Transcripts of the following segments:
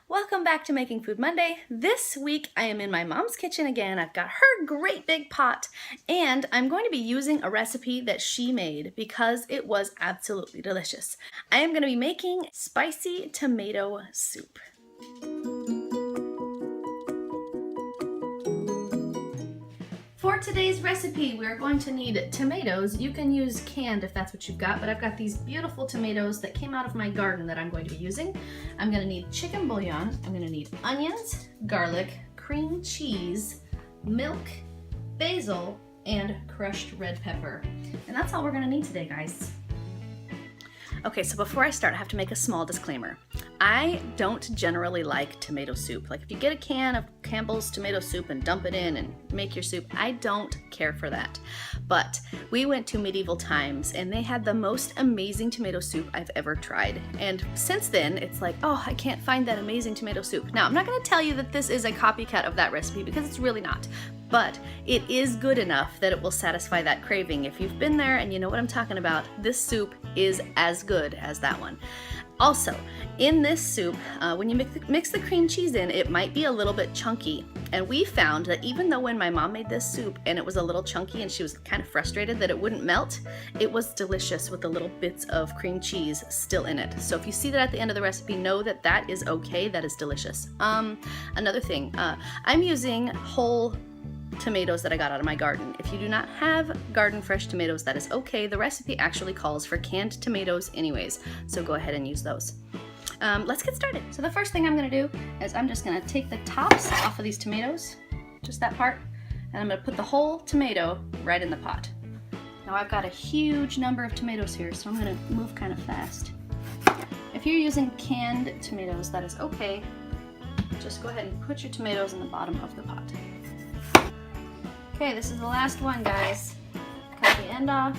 Welcome back to Making Food Monday. This week I am in my mom's kitchen again. I've got her great big pot and I'm going to be using a recipe that she made because it was absolutely delicious. I am going to be making spicy tomato soup. For today's recipe, we're going to need tomatoes. You can use canned if that's what you've got, but I've got these beautiful tomatoes that came out of my garden that I'm going to be using. I'm going to need chicken bouillon. I'm going to need onions, garlic, cream cheese, milk, basil, and crushed red pepper. And that's all we're going to need today, guys. Okay, so before I start, I have to make a small disclaimer. I don't generally like tomato soup. Like if you get a can of Campbell's tomato soup and dump it in and make your soup, I don't care for that. But we went to medieval times and they had the most amazing tomato soup I've ever tried. And since then, it's like, oh, I can't find that amazing tomato soup. Now, I'm not gonna tell you that this is a copycat of that recipe because it's really not. But it is good enough that it will satisfy that craving. If you've been there and you know what I'm talking about, this soup is as good as that one. Also, in this soup, when you mix the cream cheese in, it might be a little bit chunky. And we found that even though when my mom made this soup and it was a little chunky and she was kind of frustrated that it wouldn't melt, it was delicious with the little bits of cream cheese still in it. So if you see that at the end of the recipe, know that that is okay, that is delicious. Another thing, I'm using whole tomatoes that I got out of my garden. If you do not have garden fresh tomatoes, that is okay. The recipe actually calls for canned tomatoes anyways, so go ahead and use those. Let's get started. So the first thing I'm going to do is I'm just going to take the tops off of these tomatoes, just that part, and I'm going to put the whole tomato right in the pot. Now I've got a huge number of tomatoes here, so I'm going to move kind of fast. If you're using canned tomatoes, that is okay. Just go ahead and put your tomatoes in the bottom of the pot. Okay, this is the last one, guys. Cut the end off.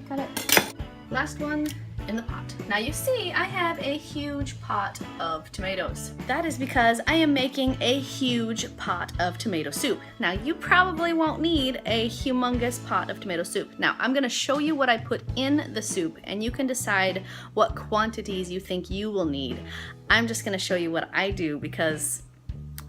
Cut it. Last one in the pot. Now you see I have a huge pot of tomatoes. That is because I am making a huge pot of tomato soup. Now you probably won't need a humongous pot of tomato soup. Now I'm gonna show you what I put in the soup and you can decide what quantities you think you will need. I'm just gonna show you what I do because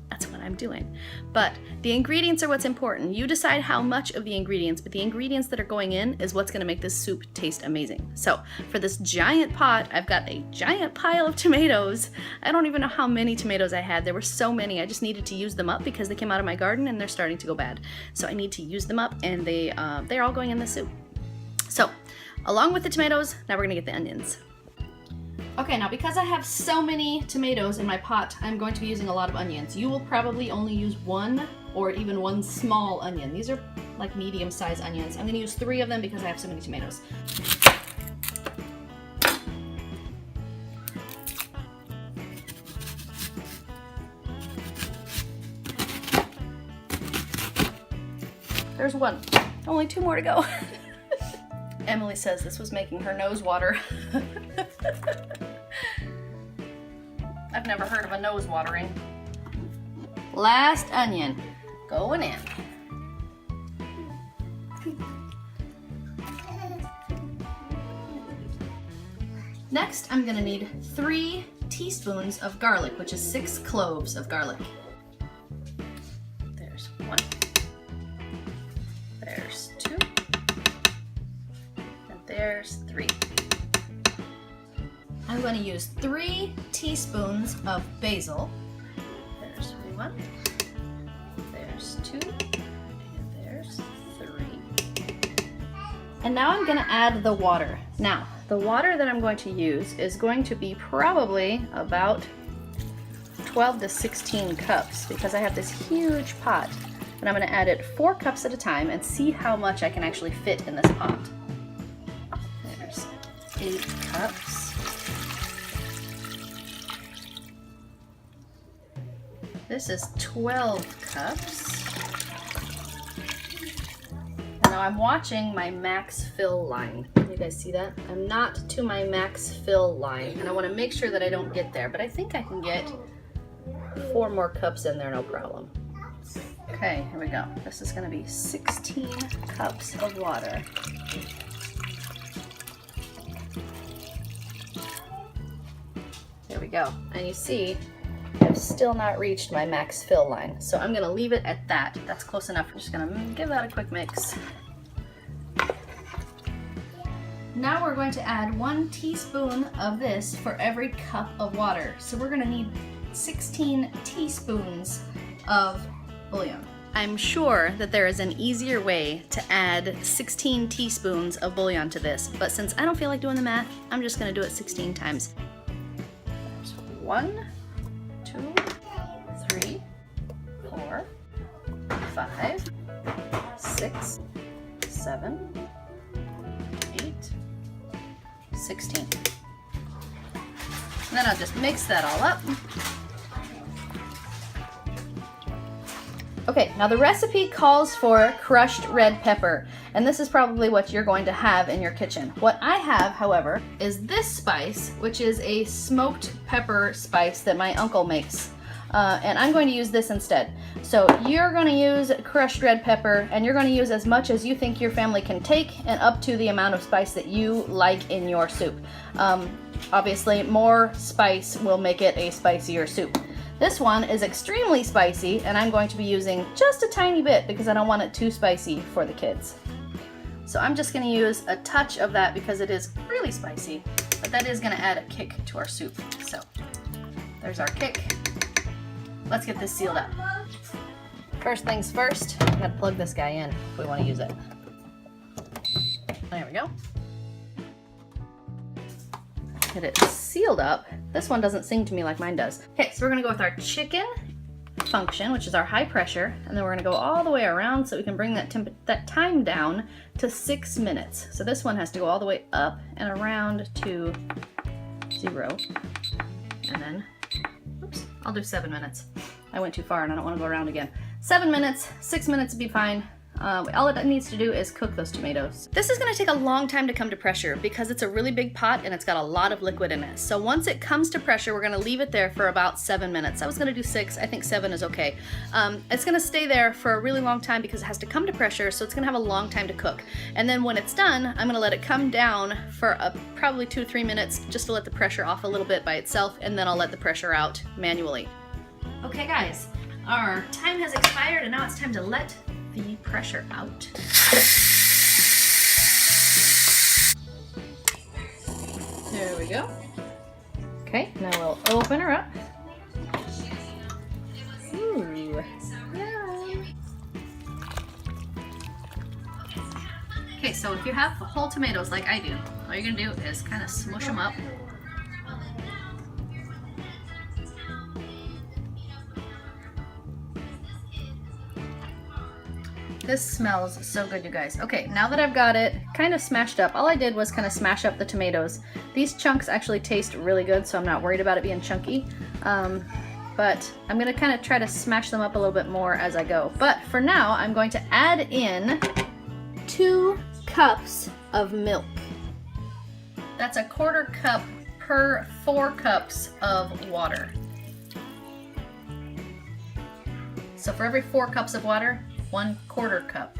that's what I'm doing. But the ingredients are what's important. You decide how much of the ingredients, but the ingredients that are going in is what's gonna make this soup taste amazing. So for this giant pot, I've got a giant pile of tomatoes. I don't even know how many tomatoes I had. There were so many, I just needed to use them up because they came out of my garden and they're starting to go bad. So I need to use them up and they're all going in the soup. So along with the tomatoes, now we're gonna get the onions. Okay, now because I have so many tomatoes in my pot, I'm going to be using a lot of onions. You will probably only use one or even one small onion. These are like medium-sized onions. I'm going to use 3 of them because I have so many tomatoes. There's one. Only 2 more to go. Emily says this was making her nose water. I've never heard of a nose watering. Last onion going in. Next, I'm gonna need 3 teaspoons of garlic, which is 6 cloves of garlic. There's 1. There's 2. And there's 3. I'm going to use 3 teaspoons of basil. There's 1. There's 2. And there's 3. And now I'm going to add the water. Now, the water that I'm going to use is going to be probably about 12 to 16 cups because I have this huge pot. And I'm going to add it 4 cups at a time and see how much I can actually fit in this pot. There's 8 cups. This is 12 cups. And now I'm watching my max fill line. You guys see that? I'm not to my max fill line, and I want to make sure that I don't get there, but I think I can get 4 more cups in there, no problem. Okay, here we go. This is going to be 16 cups of water. we go. And you see, I've still not reached my max fill line. So I'm gonna leave it at that. That's close enough. I'm just gonna give that a quick mix. Now we're going to add 1 teaspoon of this for every cup of water. So we're gonna need 16 teaspoons of bouillon. I'm sure that there is an easier way to add 16 teaspoons of bouillon to this, but since I don't feel like doing the math, I'm just gonna do it 16 times. There's 1, 2, 3, 4, 5, 6, 7, 8, 16. And then I'll just mix that all up. Okay, now the recipe calls for crushed red pepper, and this is probably what you're going to have in your kitchen. What I have, however, is this spice, which is a smoked pepper spice that my uncle makes. And I'm going to use this instead. So you're going to use crushed red pepper, and you're going to use as much as you think your family can take and up to the amount of spice that you like in your soup. Obviously, more spice will make it a spicier soup. This one is extremely spicy, and I'm going to be using just a tiny bit because I don't want it too spicy for the kids. So I'm just going to use a touch of that because it is really spicy, but that is going to add a kick to our soup. So there's our kick. Let's get this sealed up. First things first, we gotta plug this guy in if we want to use it. There we go. Get it sealed up. This one doesn't sing to me like mine does. Okay, so we're gonna go with our chicken function, which is our high pressure, and then we're gonna go all the way around so we can bring that time down to 6 minutes. So this one has to go all the way up and around to 0, and then, oops, I'll do 7 minutes. I went too far and I don't want to go around again. 7 minutes, 6 minutes would be fine. All it needs to do is cook those tomatoes. This is gonna take a long time to come to pressure because it's a really big pot and it's got a lot of liquid in it. So once it comes to pressure, we're gonna leave it there for about 7 minutes. I was gonna do 6, I think 7 is okay. It's gonna stay there for a really long time because it has to come to pressure, so it's gonna have a long time to cook. And then when it's done, I'm gonna let it come down for probably 2 to 3 minutes just to let the pressure off a little bit by itself, and then I'll let the pressure out manually. Okay guys, our time has expired and now it's time to let the pressure out. There we go. Okay, now we'll open her up. Ooh, yeah. Okay, so if you have whole tomatoes like I do, all you're gonna do is kind of smush them up. This smells so good, you guys. Okay, now that I've got it kind of smashed up, all I did was kind of smash up the tomatoes. These chunks actually taste really good, so I'm not worried about it being chunky. But I'm gonna kind of try to smash them up a little bit more as I go. But for now, I'm going to add in 2 cups of milk. That's a 1/4 cup per 4 cups of water. So for every 4 cups of water, 1/4 cup.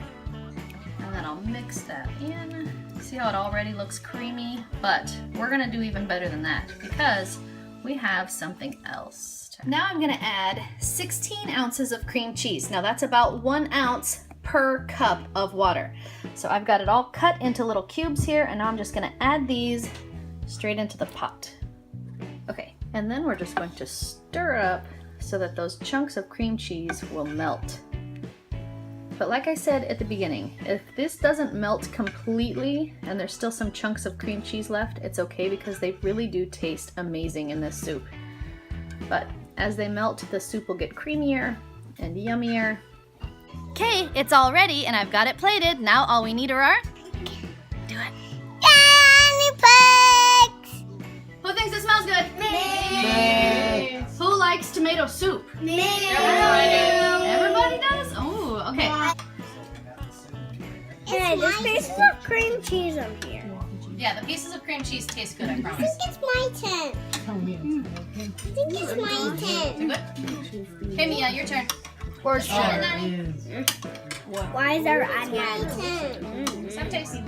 And then I'll mix that in. See how it already looks creamy? But we're gonna do even better than that because we have something else. Now I'm gonna add 16 ounces of cream cheese. Now that's about 1 ounce per cup of water. So I've got it all cut into little cubes here, and now I'm just gonna add these straight into the pot. Okay, and then we're just going to stir up so that those chunks of cream cheese will melt. But like I said at the beginning, if this doesn't melt completely and there's still some chunks of cream cheese left, it's okay because they really do taste amazing in this soup. But as they melt, the soup will get creamier and yummier. Okay, it's all ready and I've got it plated. Now all we need are our... Do it. Flakes! Who thinks it smells good? Me! Who likes tomato soup? Me! Everybody does? Oh, okay. Hey, there's pieces of cream cheese on here. Yeah, the pieces of cream cheese taste good, I I promise. think it's my turn. I think it's my turn. Good? Okay, Mia, your turn. Where's turn? Why is there onions? Some tasty.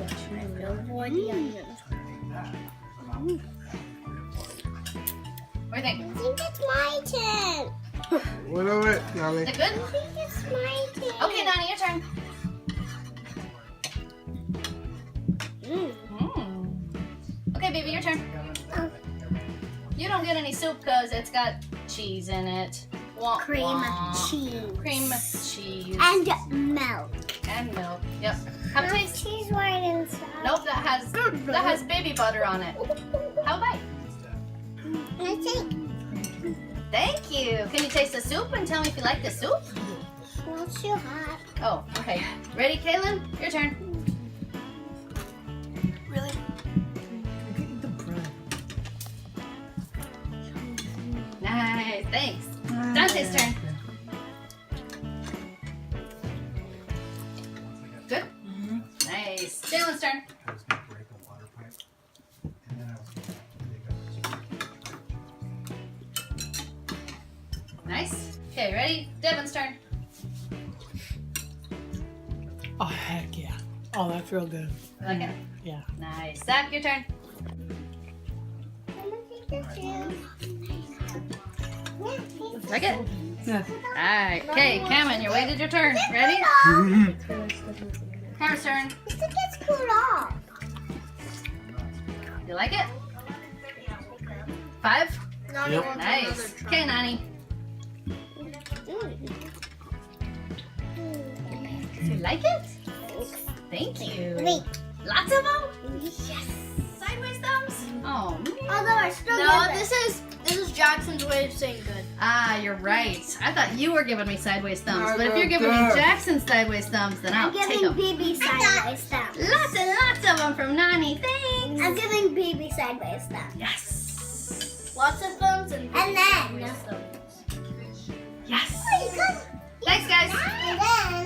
Avoid the onions. What do you think? I think it's my turn. What of it, Is Nani? it good? I think it's my turn. Okay, Nani, your turn. Okay, baby, your turn. Oh. You don't get any soup because it's got cheese in it. Wah, Cream wah. cheese. Cream cheese. And milk. And milk. Yep. Have a taste. Cheese right inside. Nope, that has baby butter on it. How about? I think Thank you. Can you taste the soup and tell me if you like the soup? not too hot. Oh, okay. Ready, Kaylin? Your turn. Really? Nice. Thanks. Dante's turn. Good. Nice. Jalen's turn. I was going to break a water pipe, and then I was going to dig up. Nice. Okay, ready? Devin's turn. Oh, heck yeah. Oh, that's real good. You like it? Yeah. Nice. Zach, your turn. I'm gonna take the juice. Like it? Yeah. Alright. Okay, Cameron, you waited your turn. Ready? Cameron's turn. I think it's cooled off. You like it? 5? Yep. Nice. Okay, Nani. You like it? Thank you. Wait. Lots of them? Yes. Sideways thumbs? Oh, man. Although I still No, this is Jackson's way of saying good. Ah, you're right. I thought you were giving me sideways thumbs, but if you're I giving me love Jackson's sideways thumbs, then I'll I'm take giving them. BB sideways thumbs. Lots and lots of them from Nani. Thanks. I'm giving BB sideways thumbs. Yes. Lots of thumbs and And then. Yes. Thanks, guys. And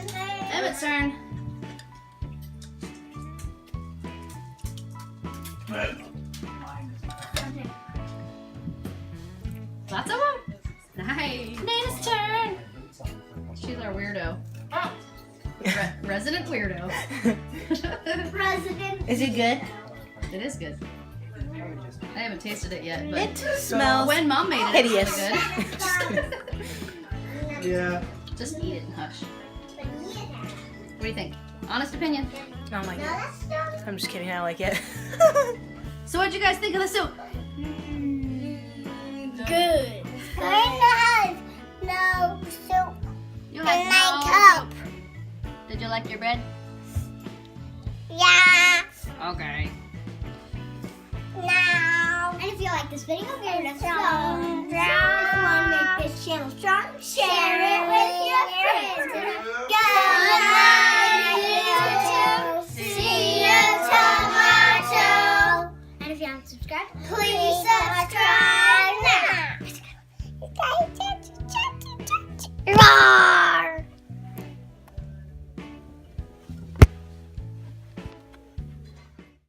then. Emmett's turn. Lots of them? Nice. Nana's turn. She's our weirdo. Resident weirdo. President. Is it good? It is good. I haven't tasted it yet, but It smells when Mom made it, it was hideous. really good. Yeah. Just eat it and hush. What do you think? Honest opinion. Oh my god. I'm just kidding. I like it. So what'd you guys think of the soup? good. Kind of no soup You in had my no cup. soup. Did you like your bread? Yeah. Okay. Now. And if you like this video, give it a thumbs up. If you want to make this channel strong, share it with your friends. Good night, YouTube. See you tomorrow. And if you haven't subscribed, please subscribe now.